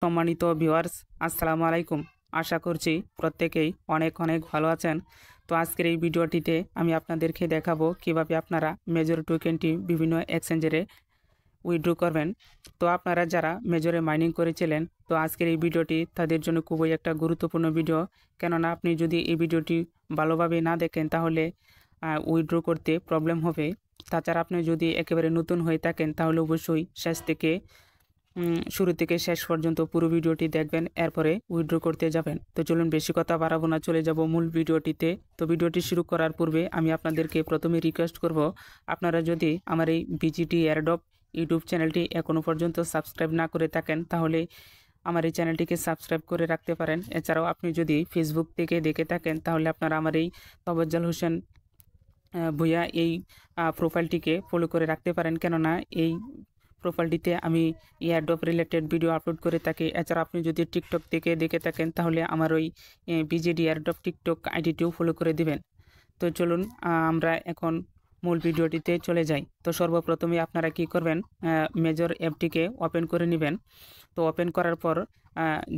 সম্মানিত ভিউয়ার্স, আসসালামু আলাইকুম। আশা করছি প্রত্যেকেই অনেক অনেক ভালো আছেন। তো আজকের এই ভিডিওটিতে আমি আপনাদেরকে দেখাবো কিভাবে আপনারা মেজর টোকেনটি বিভিন্ন এক্সচেঞ্জারে উইথড্র করবেন। তো আপনারা যারা মেজরে মাইনিং করেছিলেন, তো আজকের এই ভিডিওটি তাদের জন্য খুবই একটা গুরুত্বপূর্ণ ভিডিও। কেননা আপনি যদি এই ভিডিওটি ভালোভাবে না দেখেন তাহলে উইথড্র করতে প্রবলেম হবে। তাছাড়া আপনি যদি একেবারে নতুন হয়ে থাকেন তাহলে অবশ্যই শুরু থেকে শেষ পর্যন্ত পুরো ভিডিওটি দেখবেন, এরপরে উইথড্র করতে যাবেন। তো চলুন বেশি কথা বাড়াবো না, চলে যাব মূল ভিডিওটিতে। তো ভিডিওটি শুরু করার পূর্বে আমি আপনাদেরকে প্রথমে রিকোয়েস্ট করব, আপনারা যদি আমার এই বিজিটি এয়ারড্রপ ইউটিউব চ্যানেলটি এখনও পর্যন্ত সাবস্ক্রাইব না করে থাকেন তাহলে আমার এই চ্যানেলটিকে সাবস্ক্রাইব করে রাখতে পারেন। এছাড়াও আপনি যদি ফেসবুক থেকে দেখে থাকেন তাহলে আপনারা আমার এই তবজ্জাল হোসেন ভুইয়া এই প্রোফাইলটিকে ফলো করে রাখতে পারেন, কেননা এই প্রোফাইলটিতে আমি এয়ারড্রপ রিলেটেড ভিডিও আপলোড করে থাকি। এছাড়া আপনি যদি টিকটক থেকে দেখে থাকেন তাহলে আমার ওই বিজেডি এয়ারড্রপ টিকটক আইডিটিও ফলো করে দিবেন। তো চলুন আমরা এখন মূল ভিডিওটিতে চলে যাই। তো সর্বপ্রথমে আপনারা কি করবেন, মেজর অ্যাপটিকে ওপেন করে নেবেন। তো ওপেন করার পর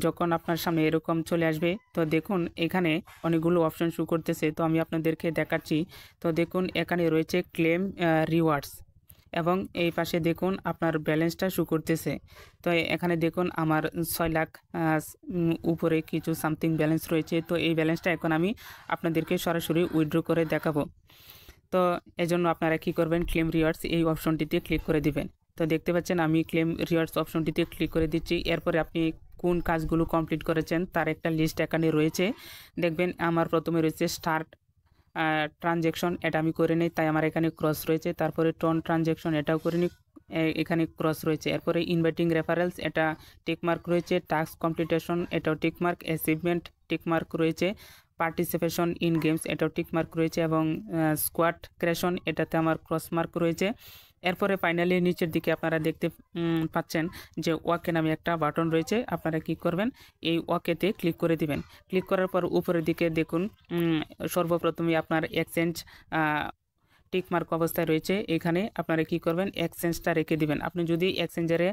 যখন আপনার সামনে এরকম চলে আসবে, তো দেখুন এখানে অনেকগুলো অপশন শো করতেছে। তো আমি আপনাদেরকে দেখাচ্ছি। তো দেখুন এখানে রয়েছে ক্লেম রিওয়ার্ডস এবং এই পাশে দেখুন আপনার ব্যালেন্সটা শো করতেছে। তো এখানে দেখুন আমার 6 লাখ উপরে কিছু সামথিং ব্যালেন্স রয়েছে। তো এই ব্যালেন্সটা এখন আমি আপনাদেরকে সরাসরি উইথড্র করে দেখাবো। তো এজন্য আপনারা কি করবেন, ক্লেম রিওয়ার্ডস এই অপশনটিতে ক্লিক করে দিবেন। তো দেখতে পাচ্ছেন আমি ক্লেম রিওয়ার্ডস অপশনটিতে ক্লিক করে দিচ্ছি। এরপরে আপনি কোন কাজগুলো কমপ্লিট করেছেন তার একটা লিস্ট এখানে রয়েছে। দেখবেন আমার প্রথমে রয়েছে স্টার্ট ট্রানজ্যাকশন, এটা আমি করে নিই, তাই আমার এখানে ক্রস রয়েছে। তারপরে টন ট্রানজ্যাকশন, এটাও করে নিই, এখানে ক্রস রয়েছে। এরপরে ইনভাইটিং রেফারেলস, এটা টিকমার্ক রয়েছে। টাস্ক কমপ্লিটেশন, এটাও টিকমার্ক। অ্যাচিভমেন্ট টিকমার্ক রয়েছে। পার্টিসিপেশন ইন গেমস, এটাও টিকমার্ক রয়েছে। এবং স্কোয়াড ক্রিয়েশন, এটাতে আমার ক্রস মার্ক রয়েছে। এরপরে ফাইনালি নিচের দিকে আপনারা দেখতে পাচ্ছেন যে ওকে নামে একটা বাটন রয়েছে। আপনারা কি করবেন, এই ওকেতে ক্লিক করে দিবেন। ক্লিক করার পর উপরের দিকে দেখুন সর্বপ্রথমে আপনার এক্সচেঞ্জ টিকমার্ক অবস্থায় রয়েছে। এখানে আপনারা কি করবেন, এক্সচেঞ্জটা রেখে দিবেন। আপনি যদি এক্সচেঞ্জারে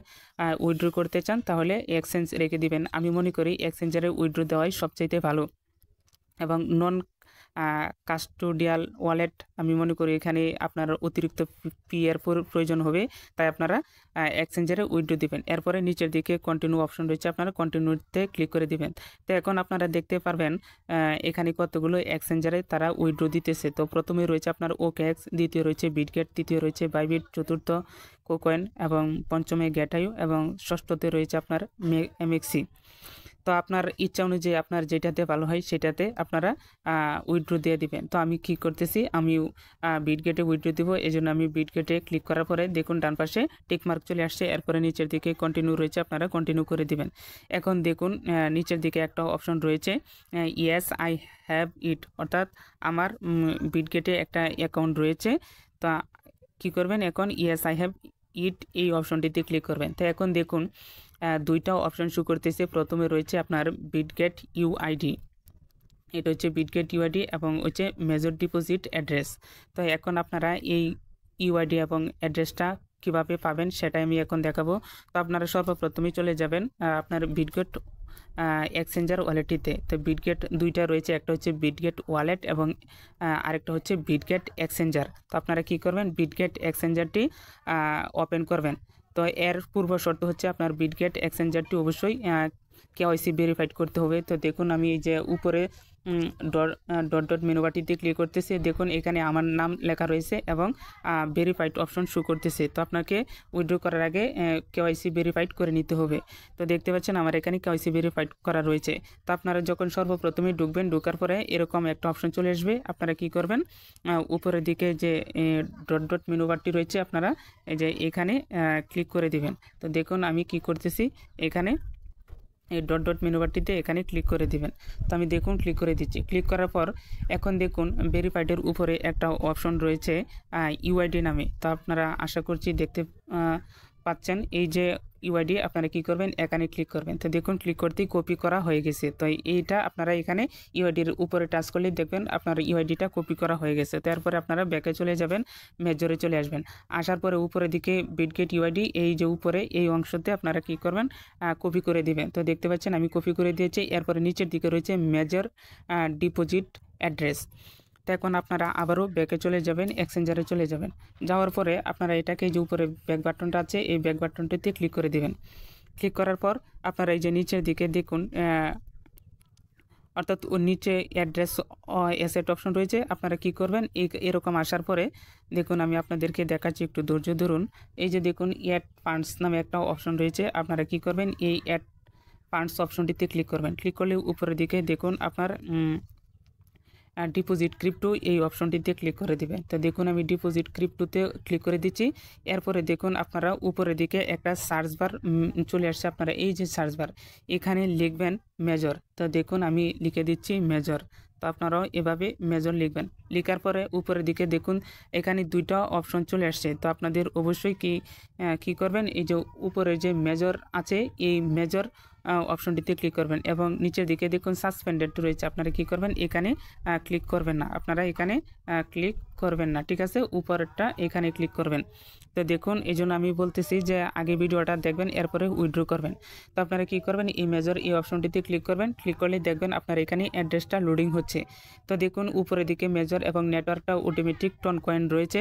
উইথড্র করতে চান তাহলে এক্সচেঞ্জ রেখে দিবেন। আমি মনে করি এক্সচেঞ্জারে উইথড্র দেওয়াই সবচাইতে ভালো। এবং নন কাস্টোডিয়াল ওয়ালেট, আমি মনে করি এখানে আপনার অতিরিক্ত ফি এর প্রয়োজন হবে, তাই আপনারা এক্সচেঞ্জারে উইথড্র দিবেন। এরপরে নিচের দিকে কন্টিনিউ অপশন রয়েছে, আপনারা কন্টিনিউতে ক্লিক করে দিবেন। তো এখন আপনারা দেখতে পারবেন এখানে কতগুলো এক্সচেঞ্জারে তারা উইথড্র দিতেছে। তো প্রথমে রয়েছে আপনার ওকেএক্স, দ্বিতীয় রয়েছে বিটগেট, তৃতীয় রয়েছে বাইবিট, চতুর্থ কোকয়েন এবং পঞ্চমে গ্যাটাইও এবং ষষ্ঠতে রয়েছে আপনার এমএক্সি। তো আপনার ইচ্ছা অনুযায়ী আপনার যেটাতে ভালো হয় সেটাতে আপনারা উইথড্র দিয়ে দিবেন। তো আমি কি করতেছি, আমি বিটগেটে উইথড্র দিব, এই জন্য আমি বিটগেটে ক্লিক করার পরে দেখুন ডান পাশে টিকমার্ক চলে আসছে। এরপরে নিচের দিকে কন্টিনিউ রয়েছে, আপনারা কন্টিনিউ করে দিবেন। এখন দেখুন নিচের দিকে একটা অপশন রয়েছে ইয়েস আই হ্যাভ ইট, অর্থাৎ আমার বিটগেটে একটা অ্যাকাউন্ট রয়েছে। তা কি করবেন, এখন ইয়েস আই হ্যাভ ইট এই অপশনটিতে ক্লিক করবেন। তো এখন দেখুন দুইটা অপশন শো করতেছে। প্রথমে রয়েছে আপনার বিটগেট ইউআইডি, এটা হচ্ছে বিটগেট ইউআইডি এবং হচ্ছে মেজর ডিপোজিট অ্যাড্রেস। তো এখন আপনারা এই ইউআইডি এবং অ্যাড্রেসটা কিভাবে পাবেন সেটাই আমি এখন দেখাবো। তো আপনারা সর্বপ্রথমেই চলে যাবেন আপনার বিটগেট এক্সচেঞ্জার ওয়ালেটটিতে। তো বিটগেট দুইটা রয়েছে, একটা হচ্ছে বিটগেট ওয়ালেট এবং আরেকটা হচ্ছে বিটগেট এক্সচেঞ্জার। তো আপনারা কি করবেন, বিটগেট এক্সচেঞ্জারটি ওপেন করবেন। তো এর পূর্ব শর্ত হচ্ছে আপনার বিটগেট এক্সচেঞ্জারটি অবশ্যই কেওয়াইসি ভেরিফাইড করতে হবে। তো দেখুন আমি এই যে উপরে ডট ডট মেনু বাটিতে ক্লিক করতেছি, দেখুন এখানে আমার নাম লেখা রয়েছে এবং ভেরিফাইড অপশন শো করতেছে। তো আপনাকে উইথড্র করার আগে কেওয়াইসি ভেরিফাইড করে নিতে হবে। তো দেখতে পাচ্ছেন আমার এখানে কেওয়াইসি ভেরিফাইড করা রয়েছে। তো আপনারা যখন সর্বপ্রথমে ঢুকবেন, ঢোকার পরে এরকম একটা অপশন চলে আসবে। আপনারা কি করবেন, উপরের দিকে যে ডট ডট মেনু বারটি রয়েছে আপনারা এই যে এখানে ক্লিক করে দিবেন। তো দেখুন আমি কি করতেছি, এখানে এই ডট ডট মেনু বারটিতে এখানে ক্লিক করে দিবেন। তো আমি দেখুন ক্লিক করে দিচ্ছি। ক্লিক করার পর এখন দেখুন ভেরিফাইডের উপরে একটা অপশন রয়েছে ইউআইডি নামে। তো আপনারা আশা করছি দেখতে পাচ্ছেন এই যে ইউআইডি, আপনারা কি করবেন এখানে ক্লিক করবেন। তো দেখুন ক্লিক করতেই কপি করা হয়ে গেছে। তো এইটা আপনারা এখানে ইউআইডির উপরে টাচ করলেই দেখবেন আপনার ইউআইডিটা কপি করা হয়ে গেছে। তারপরে আপনারা ব্যাকে চলে যাবেন, মেজরে চলে আসবেন। আসার পরে উপরের দিকে বিটগেট ইউআইডি, এই যে উপরে এই অংশতে আপনারা কি করবেন কপি করে দিবেন। তো দেখতে পাচ্ছেন আমি কপি করে দিয়েছি। এরপরে নিচের দিকে রয়েছে মেজর ডিপোজিট অ্যাড্রেস। তো এখন আপনারা আবারও ব্যাকে চলে যাবেন, এক্সচেঞ্জারে চলে যাবেন। যাওয়ার পরে আপনারা এটাকে যে উপরে ব্যাক বাটনটা আছে এই ব্যাক বাটনটিতে ক্লিক করে দিবেন। ক্লিক করার পর আপনারা এই যে নিচের দিকে দেখুন অর্থাৎ ওর নিচে অ্যাড্রেস অ্যাসেট অপশন রয়েছে। আপনারা কি করবেন এরকম আসার পরে দেখুন আমি আপনাদেরকে দেখাচ্ছি, একটু ধৈর্য ধরুন। এই যে দেখুন অ্যাড ফান্ডস নামে একটা অপশন রয়েছে। আপনারা কি করবেন এই অ্যাড ফান্ডস অপশনটিতে ক্লিক করবেন। ক্লিক করলে উপরের দিকে দেখুন আপনার ডিপোজিট ক্রিপ্টো এই অপশনটিতে ক্লিক করে দিবেন। তো দেখুন আমি ডিপোজিট ক্রিপ্টোতে ক্লিক করে দিচ্ছি। এরপরে দেখুন আপনারা উপরের দিকে একটা সার্চ বার চলে আসছে। আপনারা এই যে সার্চ বার এখানে লিখবেন মেজর। তো দেখুন আমি লিখে দিচ্ছি মেজর। তো আপনারাও এভাবে মেজর লিখবেন। লেখার পরে উপরের দিকে দেখুন এখানে দুইটা অপশন চলে আসছে। তো আপনাদের অবশ্যই কি করবেন, এই যে উপরে যে মেজর আছে এই মেজর অপশনটিতে ক্লিক করবেন এবং নিচের দিকে দেখুন সাসপেন্ডেড রয়েছে। আপনারা কি করবেন এখানে ক্লিক করবেন না, আপনারা এখানে ক্লিক করবেন না, ঠিক আছে। উপরেরটা এখানে ক্লিক করবেন। তো দেখুন এই জন্য আমি বলতেছি যে আগে ভিডিওটা দেখবেন এরপরে উইথড্র করবেন। তো আপনারা কি করবেন এই মেজর এই অপশনটিতে ক্লিক করবেন। ক্লিক করলে দেখবেন আপনার এখানে অ্যাড্রেসটা লোডিং হচ্ছে। তো দেখুন উপরের দিকে মেজর এবং নেটওয়ার্কটা অটোমেটিক টন কয়েন রয়েছে।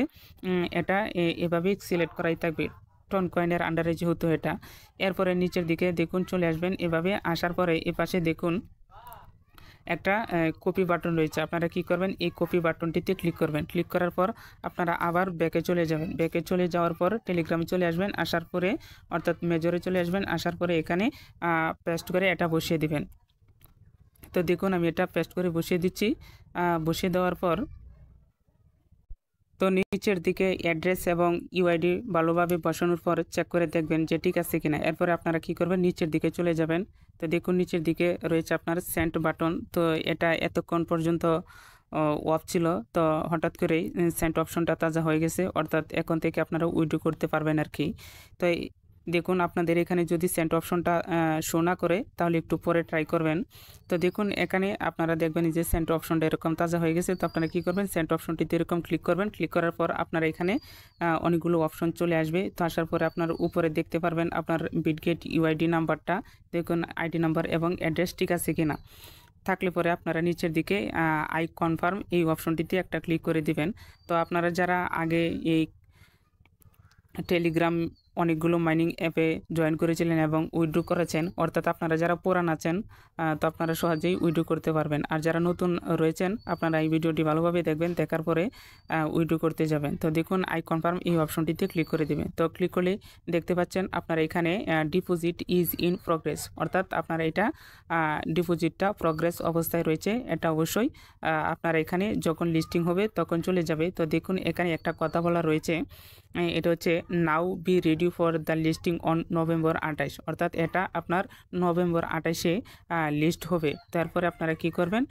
এটা এভাবেই সিলেক্ট করাই থাকবে টন কয়েনের আন্ডারে যেহেতু এটা। এরপরে নিচের দিকে দেখুন চলে আসবেন। এভাবে আসার পরে এপাশে দেখুন একটা কপি বাটন রয়েছে। আপনারা কি করবেন এই কপি বাটনটিতে ক্লিক করবেন। ক্লিক করার পর আপনারা আবার ব্যাকে চলে যাবেন। ব্যাকে চলে যাওয়ার পর টেলিগ্রামে চলে আসবেন। আসার পরে অর্থাৎ মেজরে চলে আসবেন। আসার পরে এখানে পেস্ট করে এটা বসিয়ে দিবেন। তো দেখুন আমি এটা পেস্ট করে বসিয়ে দিচ্ছি। বসিয়ে দেওয়ার পর তো নিচের দিকে অ্যাড্রেস এবং ইউআইডি ভালোভাবে বসানোর পর চেক করে দেখবেন যে ঠিক আছে কিনা। এরপরে আপনারা কি করবেন নিচের দিকে চলে যাবেন। তো দেখুন নিচের দিকে রয়েছে আপনার সেন্ট বাটন। তো এটা এতক্ষণ পর্যন্ত অফ ছিল, তো হঠাৎ করেই সেন্ট অপশনটা তাজা হয়ে গেছে, অর্থাৎ এখন থেকে আপনারা উইথড্র করতে পারবেন আর কি। তো দেখুন আপনাদের এখানে যদি সেন্ট অপশনটা শো না করে তাহলে একটু পরে ট্রাই করবেন। তো দেখুন এখানে আপনারা দেখবেন যে সেন্ট অপশনটা এরকম তাজা হয়ে গেছে। তো আপনারা কি করবেন সেন্ট অপশনটিতে এরকম ক্লিক করবেন। ক্লিক করার পর আপনারা এখানে অনেকগুলো অপশন চলে আসবে। তো আসার পরে আপনার উপরে দেখতে পারবেন আপনার বিটগেট ইউআইডি নাম্বারটা, দেখুন আইডি নাম্বার এবং অ্যাড্রেস ঠিক আছে কিনা। থাকলে পরে আপনারা নিচের দিকে আই কনফার্ম এই অপশনটিতে একটা ক্লিক করে দিবেন। তো আপনারা যারা আগে এই টেলিগ্রাম অনেকগুলো মাইনিং অ্যাপে জয়েন করেছিলেন এবং উইথড্র করেছেন, অর্থাৎ আপনারা যারা পুরান আছেন তো আপনারা সহজেই উইথড্র করতে পারবেন। আর যারা নতুন রয়েছেন আপনারা এই ভিডিওটি ভালোভাবে দেখবেন, দেখার পরে উইথড্র করতে যাবেন। তো দেখুন আই কনফার্ম এই অপশনটিতে ক্লিক করে দেবেন। তো ক্লিক করলে দেখতে পাচ্ছেন আপনারা এখানে ডিপোজিট ইজ ইন প্রগ্রেস, অর্থাৎ আপনারা এটা ডিপোজিটটা প্রগ্রেস অবস্থায় রয়েছে। এটা অবশ্যই আপনারা এখানে যখন লিস্টিং হবে তখন চলে যাবে। তো দেখুন এখানে একটা কথা বলা রয়েছে, এটা হচ্ছে now be ready for the listing on November 28, অর্থাৎ এটা আপনার নভেম্বর 28-এ লিস্ট হবে। তারপরে আপনারা কি করবেন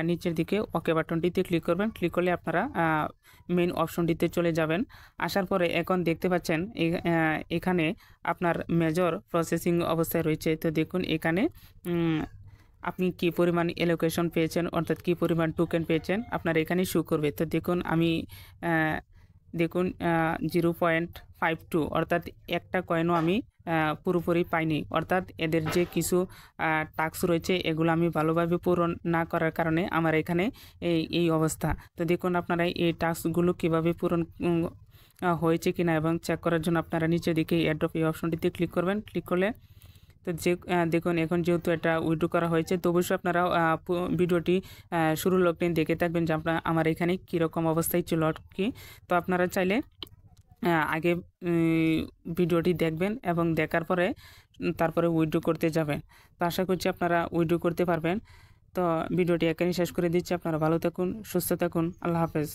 নিচের দিকে ওকে বাটনটিতে ক্লিক করবেন। ক্লিক করলে আপনারা মেন অপশনটিতে চলে যাবেন। আসার পরে এখন দেখতে পাচ্ছেন এখানে আপনার মেজর প্রসেসিং অবস্থায় রয়েছে। তো দেখুন এখানে আপনি কি পরিমাণ এলোকেশন পেয়েছেন, অর্থাৎ কি পরিমাণ টোকেন পেয়েছেন আপনার এখানে শো করবে। তো দেখুন আমি দেখুন 0.52, অর্থাৎ একটা কয়েনও আমি পুরোপুরি পাইনি, অর্থাৎ এদের যে কিছু টাস্ক রয়েছে এগুলো আমি ভালোভাবে পূরণ না করার কারণে আমার এখানে এই অবস্থা। তো দেখুন আপনারা এই টাস্কগুলো কীভাবে পূরণ হয়েছে কিনা এবং চেক করার জন্য আপনারা নিচের দিকে এয়ারড্রপ এই অপশনটিতে ক্লিক করবেন। ক্লিক করলে তো দেখুন এখন যেহেতু এটা উইথড্র করা হয়েছে তো অবশ্যই আপনারা ভিডিওটি শুরু লগ্নে দেখে থাকবেন যে আমার এখানে কীরকম অবস্থায় ছিল কি। তো আপনারা চাইলে আগে ভিডিওটি দেখবেন এবং দেখার পরে তারপরে উইথড্র করতে যাবেন। তো আশা করছি আপনারা উইথড্র করতে পারবেন। তো ভিডিওটি এখানেই শেষ করে দিচ্ছি। আপনারা ভালো থাকুন, সুস্থ থাকুন, আল্লাহ হাফেজ।